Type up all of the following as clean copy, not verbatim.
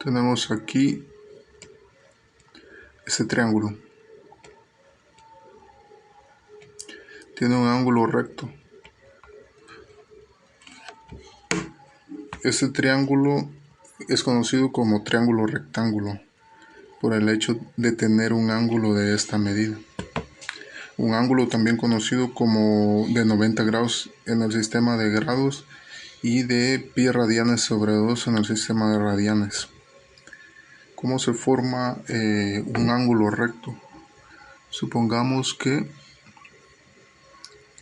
Tenemos aquí este triángulo. Tiene un ángulo recto. Este triángulo es conocido como triángulo rectángulo por el hecho de tener un ángulo de esta medida. Un ángulo también conocido como de 90 grados en el sistema de grados y de pi radianes sobre 2 en el sistema de radianes. ¿Cómo se forma un ángulo recto? Supongamos que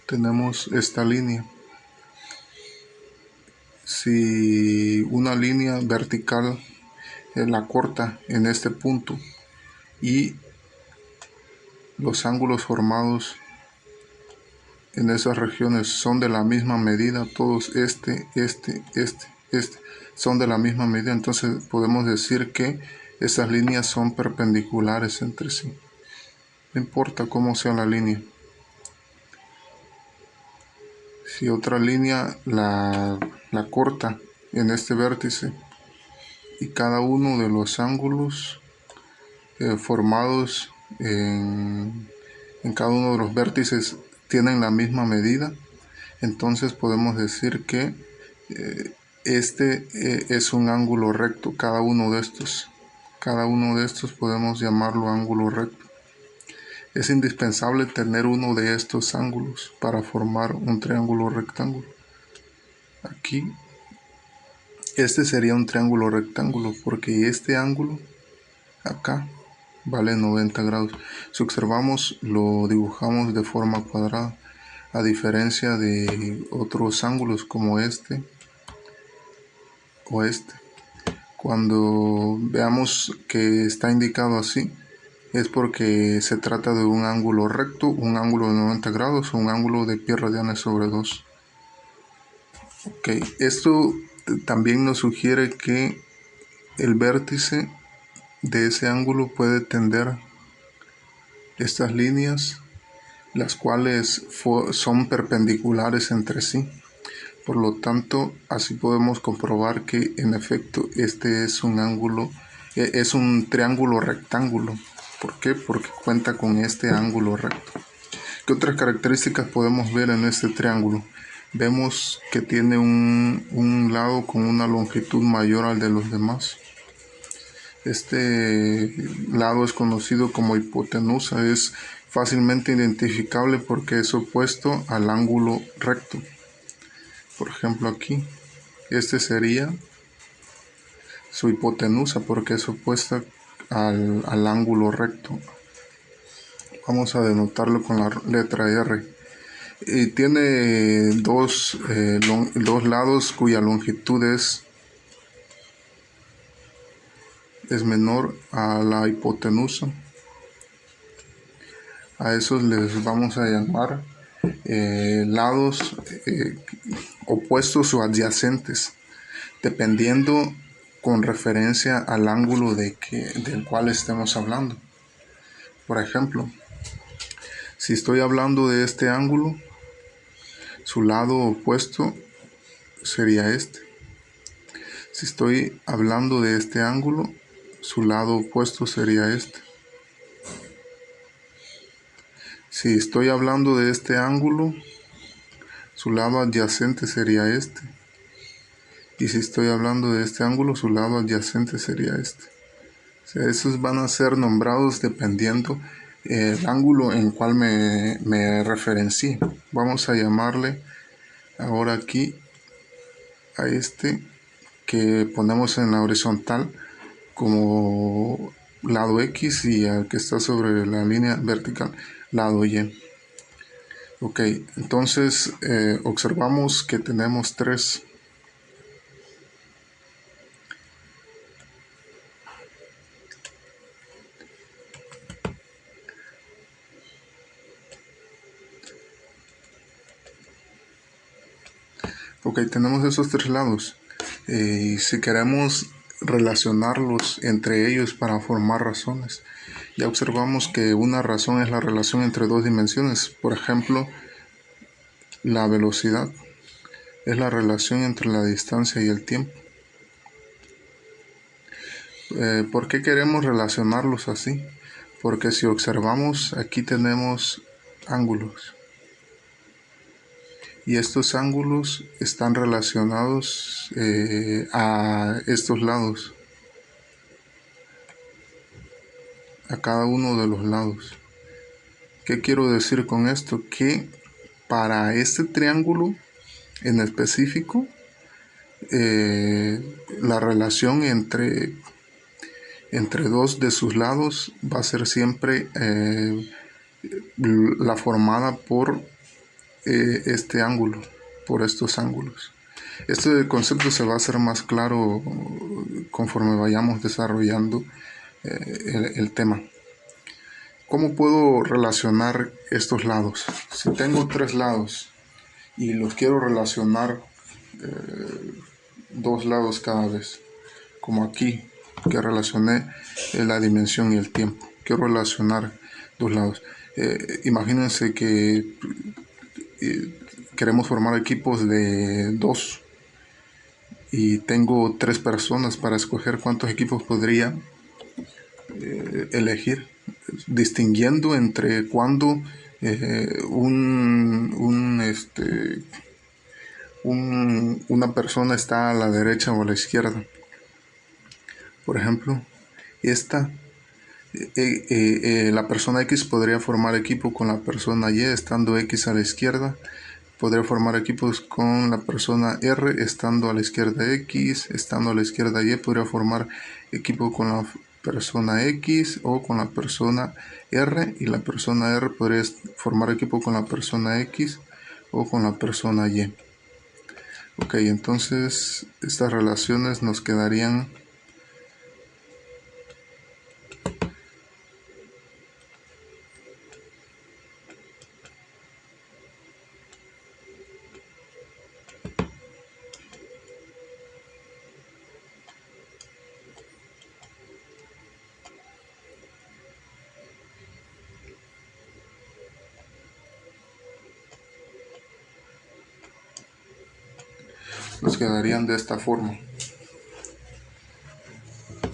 tenemos esta línea. Si una línea vertical la corta en este punto y los ángulos formados en esas regiones son de la misma medida, todos este son de la misma medida, entonces podemos decir que estas líneas son perpendiculares entre sí. No importa cómo sea la línea. Si otra línea la corta en este vértice y cada uno de los ángulos formados en cada uno de los vértices tienen la misma medida, entonces podemos decir que este es un ángulo recto. Cada uno de estos podemos llamarlo ángulo recto. Es indispensable tener uno de estos ángulos para formar un triángulo rectángulo. Aquí este sería un triángulo rectángulo porque este ángulo acá vale 90 grados. Si observamos, lo dibujamos de forma cuadrada, a diferencia de otros ángulos como este o este. Cuando veamos que está indicado así, es porque se trata de un ángulo recto, un ángulo de 90 grados o un ángulo de pi radianes sobre 2. Ok, esto también nos sugiere que el vértice de ese ángulo puede tender estas líneas, las cuales son perpendiculares entre sí. Por lo tanto, así podemos comprobar que en efecto este es un ángulo, es un triángulo rectángulo. ¿Por qué? Porque cuenta con este ángulo recto. ¿Qué otras características podemos ver en este triángulo? Vemos que tiene un lado con una longitud mayor al de los demás. Este lado es conocido como hipotenusa, es fácilmente identificable porque es opuesto al ángulo recto. Por ejemplo, aquí, este sería su hipotenusa porque es opuesta al ángulo recto. Vamos a denotarlo con la letra R. Y tiene dos lados cuya longitud es menor a la hipotenusa. A esos les vamos a llamar lados opuestos o adyacentes, dependiendo con referencia al ángulo del cual estemos hablando. Por ejemplo, si estoy hablando de este ángulo, su lado opuesto sería este. Si estoy hablando de este ángulo, su lado opuesto sería este. Si estoy hablando de este ángulo, su lado adyacente sería este. Y si estoy hablando de este ángulo, su lado adyacente sería este. O sea, esos van a ser nombrados dependiendo el ángulo en cual me referencie. Vamos a llamarle ahora aquí a este que ponemos en la horizontal como lado X y al que está sobre la línea vertical lado Y. Ok, entonces observamos que tenemos tres. Ok, tenemos esos tres lados. Y si queremos relacionarlos entre ellos para formar razones, ya observamos que una razón es la relación entre dos dimensiones. Por ejemplo, la velocidad es la relación entre la distancia y el tiempo. ¿Por qué queremos relacionarlos así? Porque si observamos, aquí tenemos ángulos. Y estos ángulos están relacionados a estos lados, a cada uno de los lados. ¿Qué quiero decir con esto? Que para este triángulo en específico, la relación entre dos de sus lados va a ser siempre la formada por este ángulo, por estos ángulos. Este concepto se va a hacer más claro conforme vayamos desarrollando el tema. ¿Cómo puedo relacionar estos lados? Si tengo tres lados y los quiero relacionar dos lados cada vez, como aquí, que relacioné la dimensión y el tiempo. Quiero relacionar dos lados. Imagínense que queremos formar equipos de dos y tengo tres personas para escoger cuántos equipos podría elegir, distinguiendo entre cuando una persona está a la derecha o a la izquierda. Por ejemplo, la persona X podría formar equipo con la persona Y estando X a la izquierda. Podría formar equipos con la persona R estando a la izquierda X, estando a la izquierda Y. Podría formar equipo con la persona X o con la persona R, y la persona R podría formar equipo con la persona X o con la persona Y. Ok, entonces estas relaciones nos quedarían de esta forma.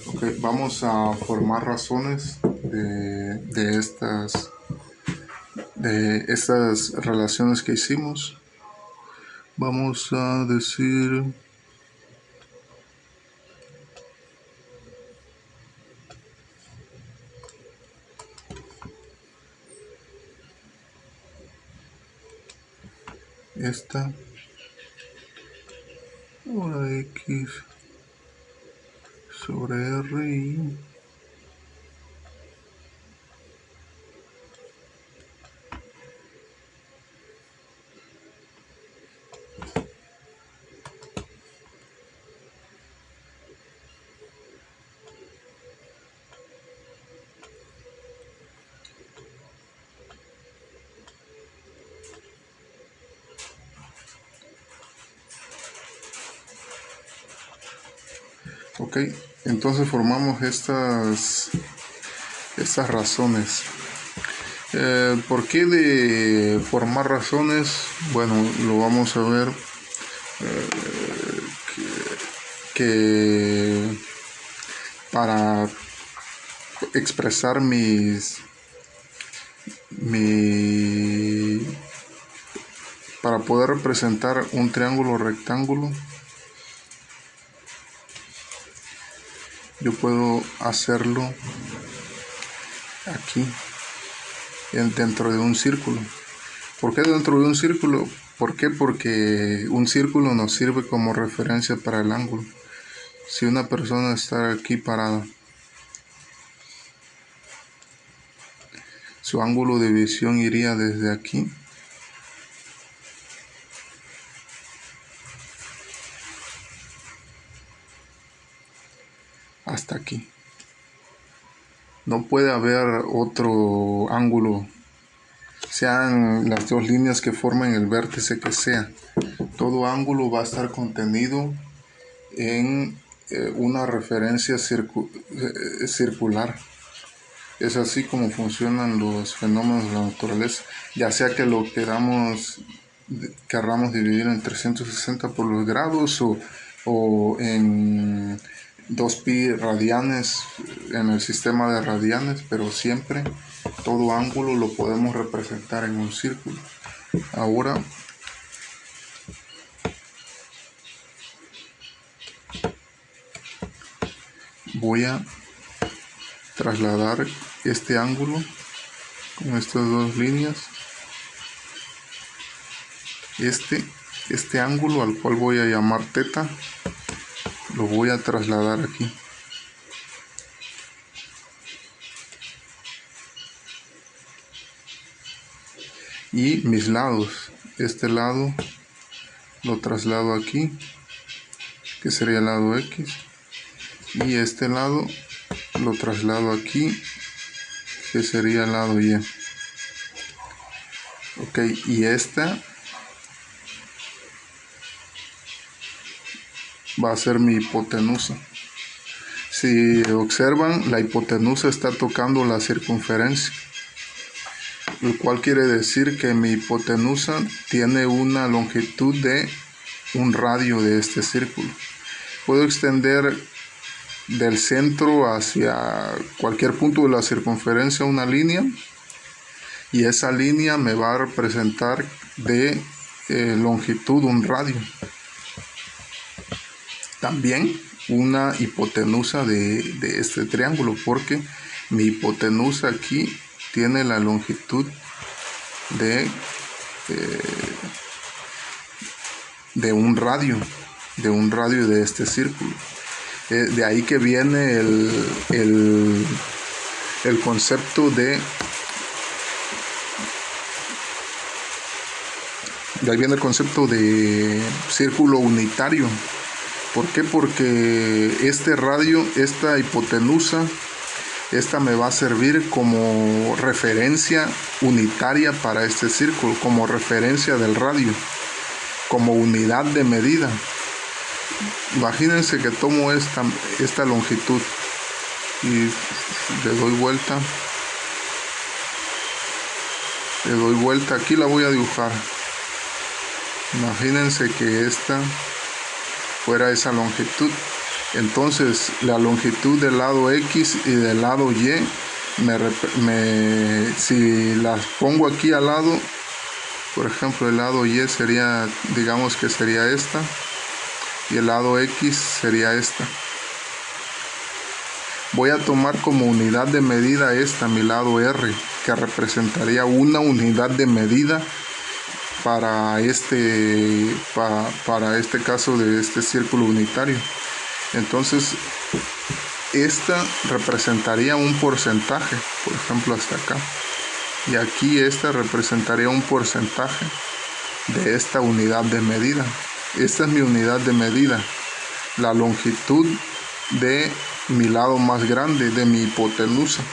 Okay, vamos a formar razones de estas relaciones que hicimos. Vamos a decir esta ahora X sobre R y ok, entonces formamos estas razones. ¿Por qué de formar razones? Bueno, lo vamos a ver que para expresar para poder representar un triángulo rectángulo, yo puedo hacerlo aquí dentro de un círculo. ¿Por qué dentro de un círculo? ¿Por qué? Porque un círculo nos sirve como referencia para el ángulo. Si una persona está aquí parada, su ángulo de visión iría desde aquí hasta aquí. No puede haber otro ángulo, sean las dos líneas que forman el vértice que sea. Todo ángulo va a estar contenido en una referencia circular. Es así como funcionan los fenómenos de la naturaleza, ya sea que lo querramos dividir en 360 por los grados o en 2pi radianes en el sistema de radianes, pero siempre todo ángulo lo podemos representar en un círculo. Ahora voy a trasladar este ángulo con estas dos líneas. Este ángulo, al cual voy a llamar teta, lo voy a trasladar aquí. Y mis lados, este lado lo traslado aquí, que sería el lado X, y este lado lo traslado aquí, que sería el lado Y. Ok, y esta va a ser mi hipotenusa. Si observan, la hipotenusa está tocando la circunferencia, lo cual quiere decir que mi hipotenusa tiene una longitud de un radio de este círculo. Puedo extender del centro hacia cualquier punto de la circunferencia una línea, y esa línea me va a representar de longitud un radio. También una hipotenusa de este triángulo, porque mi hipotenusa aquí tiene la longitud de un radio de este círculo. De ahí que viene el concepto de círculo unitario. ¿Por qué? Porque este radio, esta hipotenusa, esta me va a servir como referencia unitaria para este círculo, como referencia del radio, como unidad de medida. Imagínense que tomo esta longitud y le doy vuelta, aquí la voy a dibujar. Imagínense que esta fuera esa longitud. Entonces la longitud del lado X y del lado Y, si las pongo aquí al lado, por ejemplo, el lado Y sería, digamos que sería esta, y el lado X sería esta. Voy a tomar como unidad de medida mi lado R, que representaría una unidad de medida para este caso de este círculo unitario. Entonces esta representaría un porcentaje, por ejemplo hasta acá, y aquí esta representaría un porcentaje de esta unidad de medida. Esta es mi unidad de medida, la longitud de mi lado más grande, de mi hipotenusa.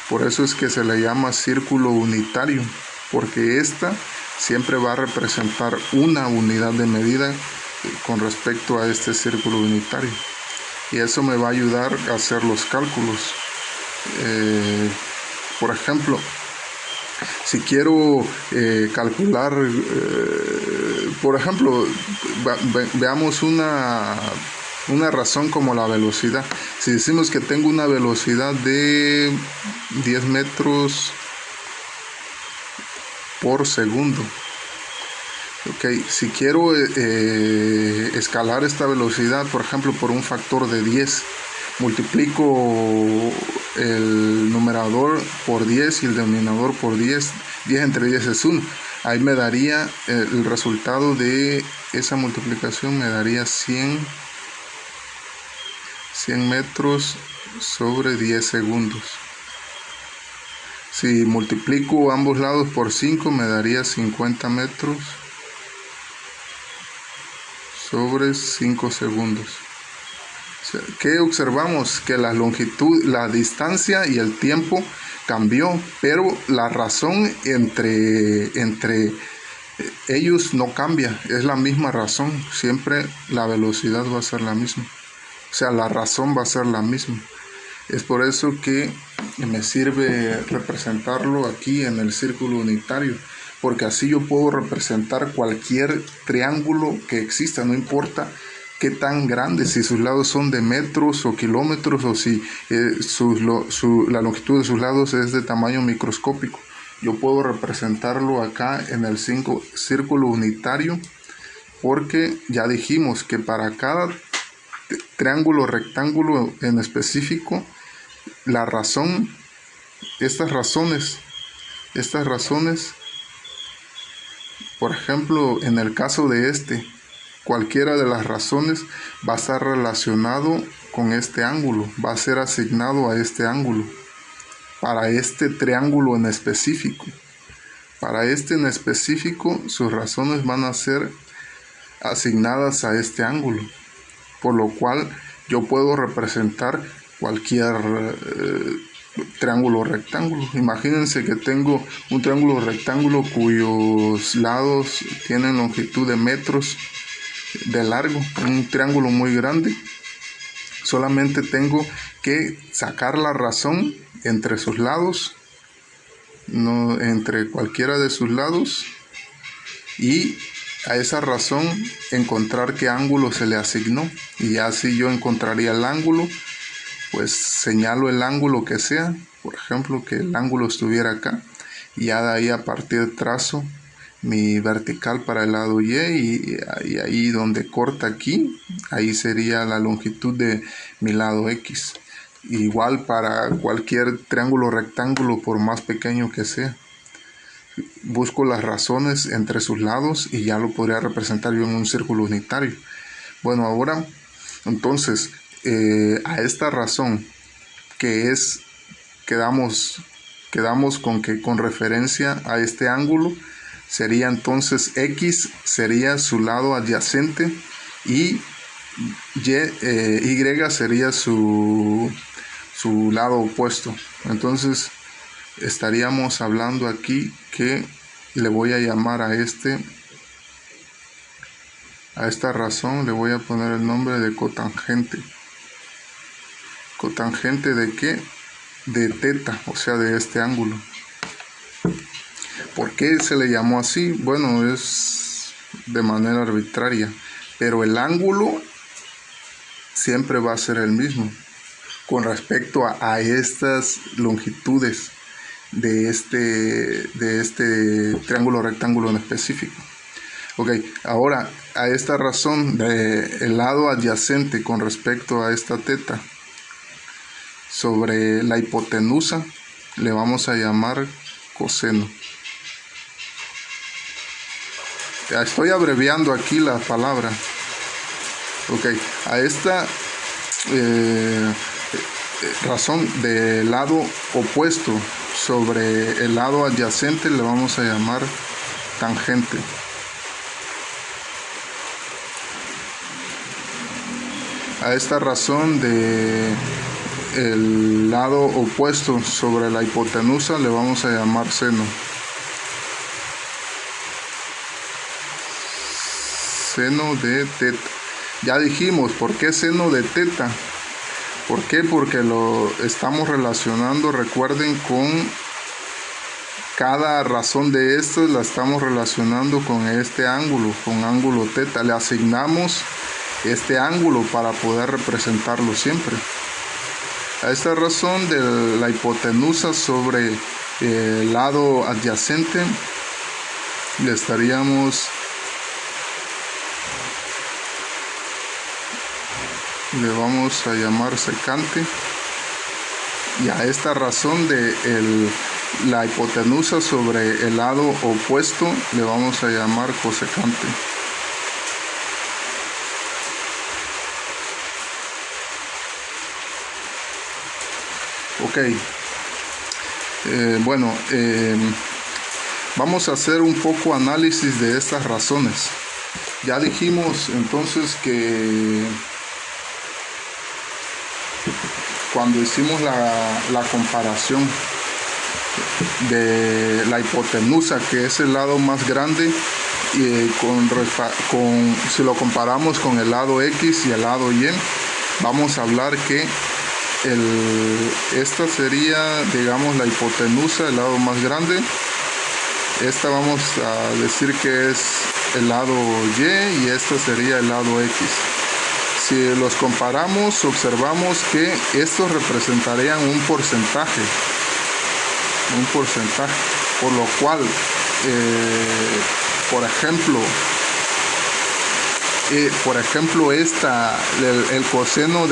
Por eso es que se le llama círculo unitario, porque esta siempre va a representar una unidad de medida con respecto a este círculo unitario, y eso me va a ayudar a hacer los cálculos. Por ejemplo, si quiero calcular, por ejemplo, veamos una razón como la velocidad. Si decimos que tengo una velocidad de 10 metros por segundo, ok, si quiero escalar esta velocidad, por ejemplo, por un factor de 10, multiplico el numerador por 10 y el denominador por 10. 10 entre 10 es 1. Ahí me daría el resultado de esa multiplicación, me daría 100 metros sobre 10 segundos. Si multiplico ambos lados por 5, me daría 50 metros sobre 5 segundos. ¿Qué observamos? Que la longitud, la distancia y el tiempo cambió, pero la razón entre ellos no cambia, es la misma razón. Siempre la velocidad va a ser la misma, o sea, la razón va a ser la misma. Es por eso que me sirve representarlo aquí en el círculo unitario, porque así yo puedo representar cualquier triángulo que exista, no importa qué tan grandes, si sus lados son de metros o kilómetros, o si la longitud de sus lados es de tamaño microscópico. Yo puedo representarlo acá en el círculo unitario, porque ya dijimos que para cada triángulo rectángulo en específico, la razón, estas razones, por ejemplo, en el caso de cualquiera de las razones va a estar relacionado con este ángulo, va a ser asignado a este ángulo, para este triángulo en específico. Para este en específico, sus razones van a ser asignadas a este ángulo, por lo cual yo puedo representar cualquier triángulo rectángulo. Imagínense que tengo un triángulo rectángulo cuyos lados tienen longitud de metros de largo, un triángulo muy grande. Solamente tengo que sacar la razón entre sus lados, no entre cualquiera de sus lados, y a esa razón encontrar qué ángulo se le asignó, y así yo encontraría el ángulo. Pues señalo el ángulo que sea, por ejemplo que el ángulo estuviera acá, y ya de ahí a partir trazo mi vertical para el lado y ahí donde corta aquí, ahí sería la longitud de mi lado X. Igual para cualquier triángulo rectángulo, por más pequeño que sea, busco las razones entre sus lados y ya lo podría representar yo en un círculo unitario. Bueno, ahora entonces a esta razón, que es, quedamos con que con referencia a este ángulo sería entonces X sería su lado adyacente y Y sería su lado opuesto. Entonces estaríamos hablando aquí que le voy a llamar a esta razón, le voy a poner el nombre de cotangente. ¿Cotangente de qué? De teta, o sea, de este ángulo. ¿Por qué se le llamó así? Bueno, es de manera arbitraria, pero el ángulo siempre va a ser el mismo con respecto a estas longitudes de este triángulo rectángulo en específico. Ok, ahora a esta razón del lado adyacente con respecto a esta teta sobre la hipotenusa le vamos a llamar coseno. Ya estoy abreviando aquí la palabra. Ok, a esta razón del lado opuesto sobre el lado adyacente le vamos a llamar tangente. A esta razón de el lado opuesto sobre la hipotenusa le vamos a llamar seno. Seno de teta. Ya dijimos, ¿por qué seno de teta? ¿Por qué? Porque lo estamos relacionando, recuerden, con cada razón de estas la estamos relacionando con este ángulo, con ángulo teta. Le asignamos este ángulo para poder representarlo siempre. A esta razón de la hipotenusa sobre el lado adyacente le vamos a llamar secante, y a esta razón de la hipotenusa sobre el lado opuesto le vamos a llamar cosecante. Ok, vamos a hacer un poco análisis de estas razones. Ya dijimos entonces que cuando hicimos la comparación de la hipotenusa, que es el lado más grande, y si lo comparamos con el lado X y el lado Y, vamos a hablar que esta sería, digamos, la hipotenusa, el lado más grande. Esta vamos a decir que es el lado Y, y esta sería el lado X. si los comparamos, observamos que estos representarían un porcentaje, por lo cual, por ejemplo, el coseno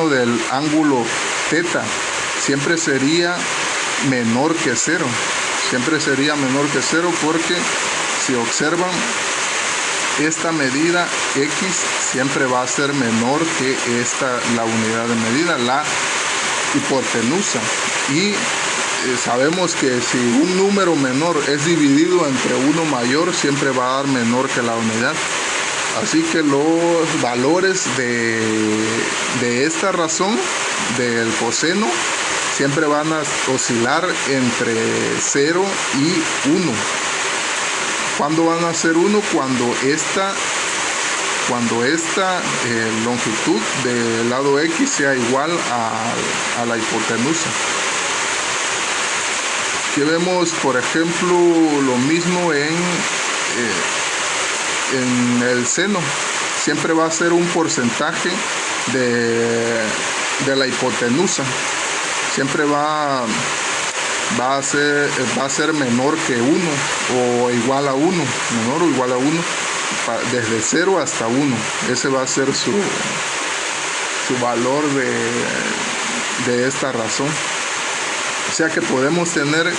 del ángulo teta siempre sería menor que cero. Porque si observan, esta medida X siempre va a ser menor que la unidad de medida, la hipotenusa. Y sabemos que si un número menor es dividido entre uno mayor, siempre va a dar menor que la unidad. Así que los valores de esta razón del coseno siempre van a oscilar entre 0 y 1. ¿Cuándo van a ser 1? Cuando esta longitud del lado X sea igual a la hipotenusa. Aquí vemos, por ejemplo, lo mismo en el seno. Siempre va a ser un porcentaje de la hipotenusa. Siempre va a ser menor que 1 o igual a 1, menor o igual a 1, desde 0 hasta 1. Ese va a ser su valor de esta razón. O sea que podemos tener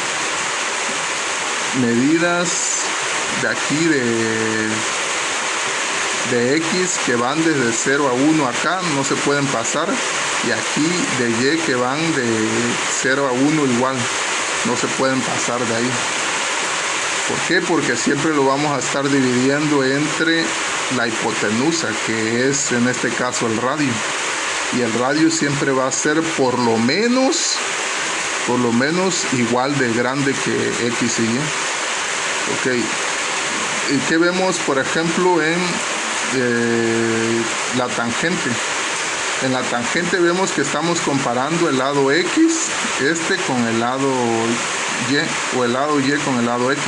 medidas de aquí de X que van desde 0 a 1 acá, no se pueden pasar, y aquí de Y que van de 0 a 1 igual, no se pueden pasar de ahí. ¿Por qué? Porque siempre lo vamos a estar dividiendo entre la hipotenusa, que es en este caso el radio, y el radio siempre va a ser por lo menos igual de grande que X y Y. Ok, ¿y qué vemos, por ejemplo, en la tangente? En la tangente vemos que estamos comparando el lado X, con el lado Y, o el lado Y con el lado X.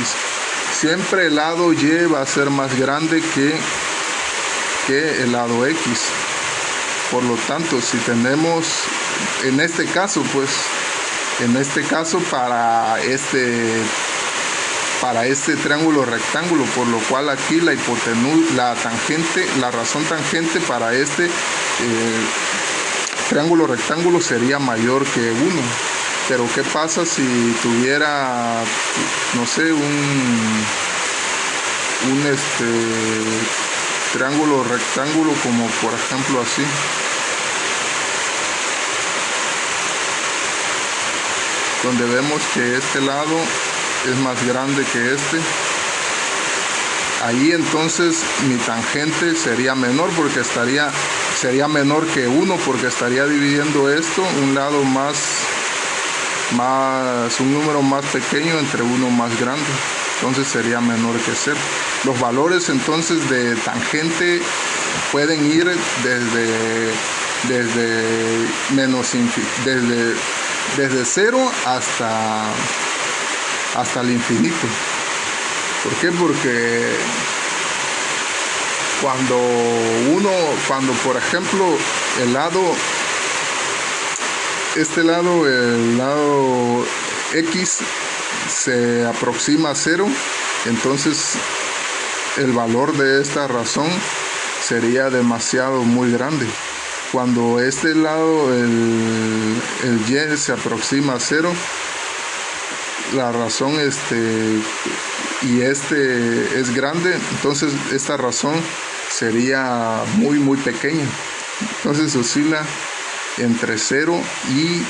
Siempre el lado Y va a ser más grande que el lado X. Por lo tanto, si tenemos, en este caso, para este triángulo rectángulo, por lo cual aquí la razón tangente para este triángulo rectángulo sería mayor que 1. Pero ¿qué pasa si tuviera, no sé, un triángulo rectángulo como por ejemplo así? Donde vemos que este lado es más grande que este. Ahí entonces mi tangente sería menor, porque sería menor que 1, porque estaría dividiendo esto, un lado un número más pequeño entre uno más grande. Entonces sería menor que 0. Los valores entonces de tangente pueden ir desde 0 hasta el infinito. ¿Por qué? Porque cuando por ejemplo el lado X se aproxima a 0, entonces el valor de esta razón sería demasiado muy grande. Cuando este lado, el Y, se aproxima a 0, la razón y es grande, entonces esta razón sería muy muy pequeña. Entonces oscila entre 0 y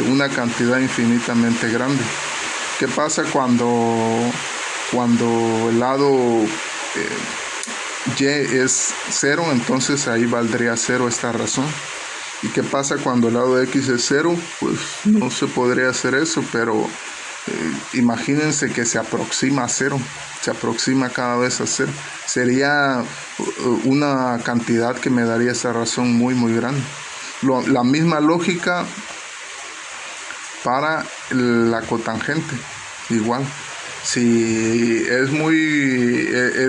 una cantidad infinitamente grande. ¿Qué pasa cuando el lado Y es 0? Entonces ahí valdría 0 esta razón. ¿Y qué pasa cuando el lado X es 0? Pues no se podría hacer eso, pero imagínense que se aproxima a 0, se aproxima cada vez a 0. Sería una cantidad que me daría esa razón muy muy grande. La misma lógica para la cotangente, igual. Si es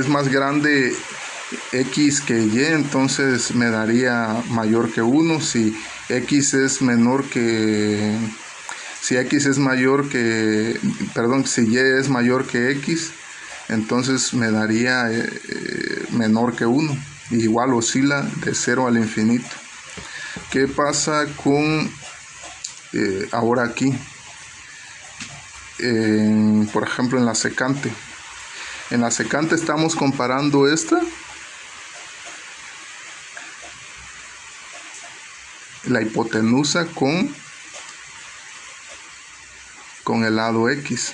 más grande x que y, entonces me daría mayor que 1. Si x es menor que... Si x es mayor que... Perdón, si y es mayor que x, entonces me daría menor que 1. Igual oscila de 0 al infinito. ¿Qué pasa con ahora aquí? Por ejemplo, en la secante. En la secante estamos comparando la hipotenusa con el lado X.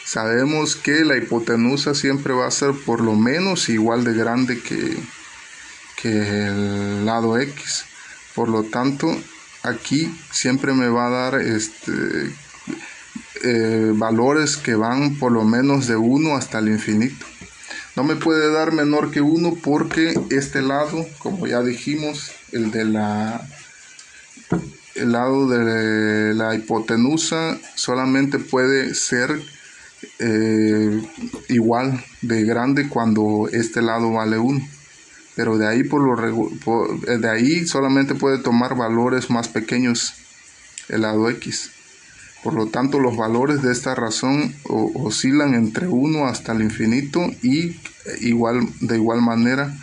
Sabemos que la hipotenusa siempre va a ser por lo menos igual de grande que el lado X. Por lo tanto, aquí siempre me va a dar valores que van por lo menos de 1 hasta el infinito. No me puede dar menor que 1 porque este lado, como ya dijimos, el lado de la hipotenusa solamente puede ser igual de grande cuando este lado vale 1. Pero de ahí, de ahí solamente puede tomar valores más pequeños el lado X. Por lo tanto, los valores de esta razón oscilan entre 1 hasta el infinito y de igual manera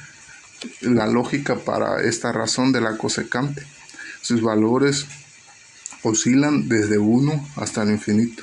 la lógica para esta razón de la cosecante. Sus valores oscilan desde 1 hasta el infinito.